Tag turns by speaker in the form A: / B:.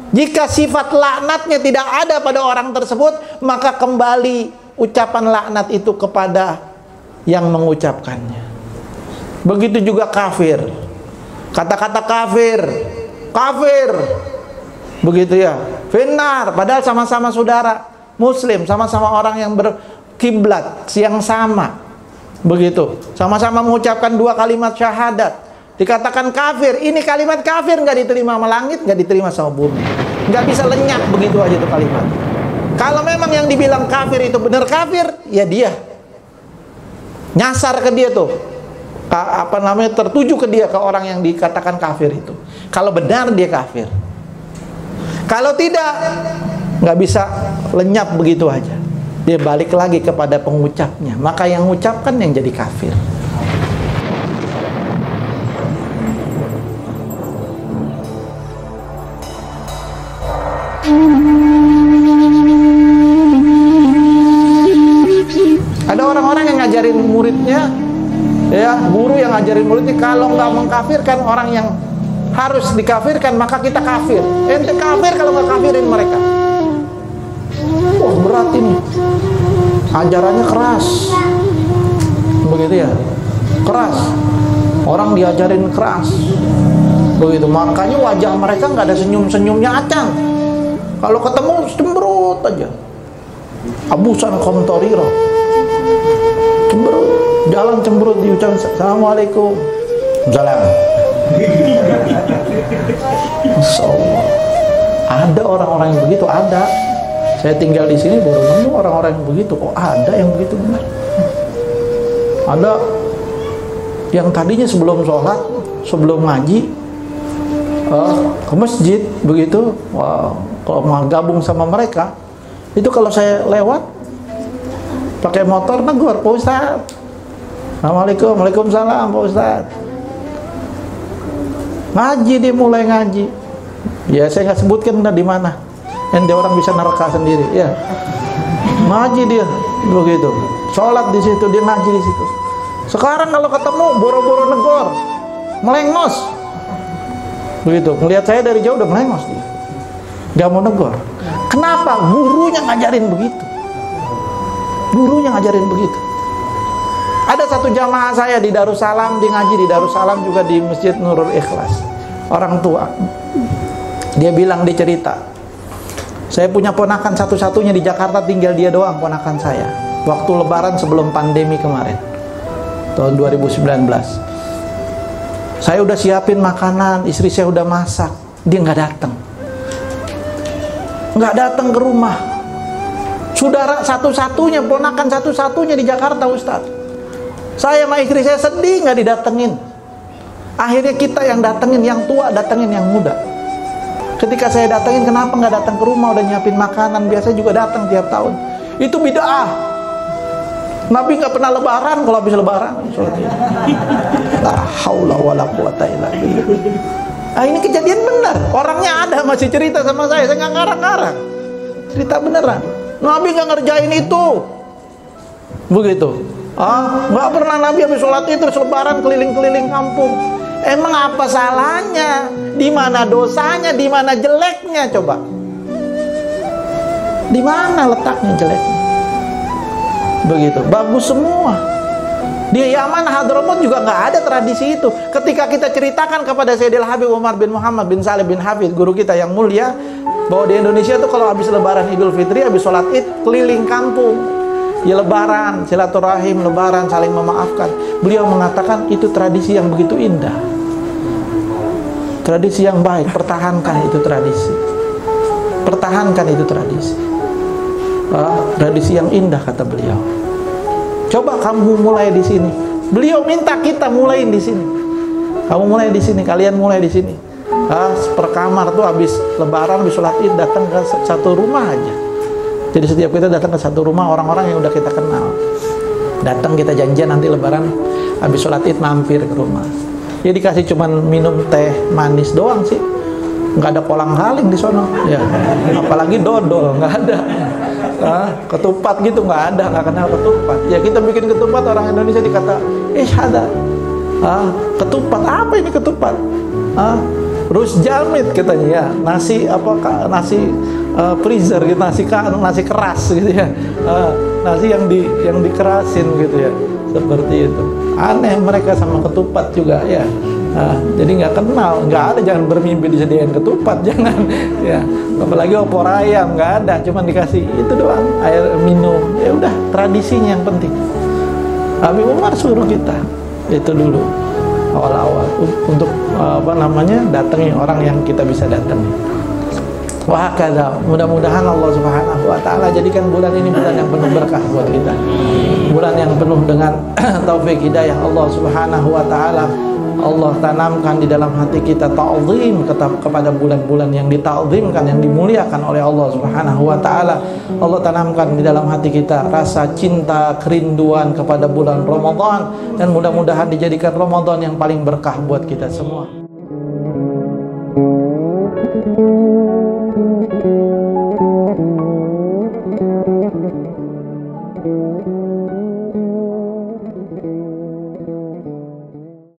A: Jika sifat laknatnya tidak ada pada orang tersebut, maka kembali ucapan laknat itu kepada yang mengucapkannya. Begitu juga kafir. Kata-kata kafir, kafir, begitu ya, finnar, padahal sama-sama saudara muslim, sama-sama orang yang berkiblat yang sama, begitu, sama-sama mengucapkan dua kalimat syahadat. Dikatakan kafir, ini kalimat kafir nggak diterima sama langit, nggak diterima sama bumi, nggak bisa lenyap begitu aja tuh kalimat. Kalau memang yang dibilang kafir itu benar kafir, ya dia nyasar ke dia tuh, tertuju ke dia, ke orang yang dikatakan kafir itu. Kalau benar dia kafir, kalau tidak, nggak bisa lenyap begitu aja. Dia balik lagi kepada pengucapnya, maka yang mengucapkan yang jadi kafir. Ada orang-orang yang ngajarin muridnya, ya, guru yang ngajarin muridnya, kalau nggak mengkafirkan orang yang harus dikafirkan, maka kita kafir. Ente kafir kalau nggak kafirin mereka. Wah, berat ini. Ajarannya keras. Begitu ya. Keras. Orang diajarin keras. Begitu. Makanya wajah mereka nggak ada senyum-senyumnya acan. Kalau ketemu cemberut aja. Abusan komtoriro. Cemberut. Jalan cemberut diucapkan assalamualaikum. Salam. Masya Allah. Ada orang-orang yang begitu, ada. Saya tinggal di sini baru nemu orang-orang yang begitu. Oh, ada yang begitu benar. Ada yang tadinya sebelum sholat, sebelum ngaji, ke masjid begitu. Wow, kalau mau gabung sama mereka, itu kalau saya lewat pakai motor negor, Pak Ustaz. Assalamualaikum, waalaikumsalam, Pak Ustaz. Ngaji, dia mulai ngaji. Ya, saya nggak sebutkan di mana. Ente orang bisa neraka sendiri, ya. Ngaji dia begitu. Sholat di situ, dia ngaji di situ. Sekarang kalau ketemu boro-boro negor, melengos. Begitu. Melihat saya dari jauh udah melengos dia. Gak mau negor. Kenapa? Gurunya ngajarin begitu. Gurunya ngajarin begitu. Ada satu jamaah saya di Darussalam, dia ngaji di Darussalam juga di Masjid Nurul Ikhlas. Orang tua. Dia bilang, dia cerita, saya punya ponakan satu-satunya di Jakarta, tinggal dia doang ponakan saya. Waktu lebaran sebelum pandemi kemarin, tahun 2019. Saya udah siapin makanan, istri saya udah masak, dia nggak datang. Nggak datang ke rumah. Saudara satu-satunya, ponakan satu-satunya di Jakarta, Ustaz. Saya sama istri saya sedih nggak didatengin. Akhirnya kita yang datengin, yang tua datengin yang muda. Ketika saya datengin, kenapa nggak datang ke rumah, udah nyiapin makanan, biasanya juga datang tiap tahun. Itu bid'ah. Nabi nggak pernah lebaran, kalau habis lebaran la haula wala quwata illa billah. Ah, ini kejadian benar. Orangnya ada, masih cerita sama saya nggak ngarang-ngarang. Cerita beneran. Nabi nggak ngerjain itu. Begitu. Nggak pernah Nabi habis sholat itu terus lebaran keliling-keliling kampung. Emang apa salahnya? Di mana dosanya? Di mana jeleknya? Coba. Di mana letaknya jeleknya? Begitu. Bagus semua. Di Yaman, Hadramut juga nggak ada tradisi itu. Ketika kita ceritakan kepada Sayyidil Habib Umar bin Muhammad bin Saleh bin Hafid, guru kita yang mulia, bahwa di Indonesia tuh kalau habis lebaran Idul Fitri, habis sholat Id, keliling kampung. Ya lebaran, silaturahim, lebaran, saling memaafkan. Beliau mengatakan itu tradisi yang begitu indah. Tradisi yang baik, pertahankan itu tradisi. Pertahankan itu tradisi. Tradisi yang indah, kata beliau. Coba kamu mulai di sini. Beliau minta kita mulai di sini. Kamu mulai di sini, kalian mulai di sini. Per kamar tuh habis lebaran, habis sholat Id, datang ke satu rumah aja. Jadi setiap kita datang ke satu rumah orang-orang yang udah kita kenal. Datang kita janjian nanti lebaran habis sholat Id mampir ke rumah. Ya dikasih cuman minum teh manis doang sih. Nggak ada kolang-kaling di sono. Ya, apalagi dodol nggak ada. Ketupat gitu nggak ada, nggak kenal ketupat. Ya kita bikin ketupat, orang Indonesia dikata, ada. Ketupat apa ini ketupat? Rus jamit katanya ya, nasi apa, nasi freezer gitu, nasi keras gitu ya, nasi yang dikerasin gitu ya, seperti itu. Aneh mereka sama ketupat juga ya. Jadi nggak kenal, nggak ada, jangan bermimpi disediain ketupat, jangan ya. Apalagi opor ayam nggak ada, cuma dikasih itu doang, air minum. Ya udah, tradisinya yang penting. Habib Umar suruh kita itu dulu awal-awal untuk datangi orang yang kita bisa datangi. Wah, kada, mudah-mudahan Allah Subhanahu wa taala jadikan bulan ini bulan yang penuh berkah buat kita. Bulan yang penuh dengan taufik hidayah Allah Subhanahu wa taala. Allah tanamkan di dalam hati kita ta'zim kepada bulan-bulan yang dita'zimkan, yang dimuliakan oleh Allah Subhanahu wa taala. Allah tanamkan di dalam hati kita rasa cinta, kerinduan kepada bulan Ramadan, dan mudah-mudahan dijadikan Ramadan yang paling berkah buat kita semua.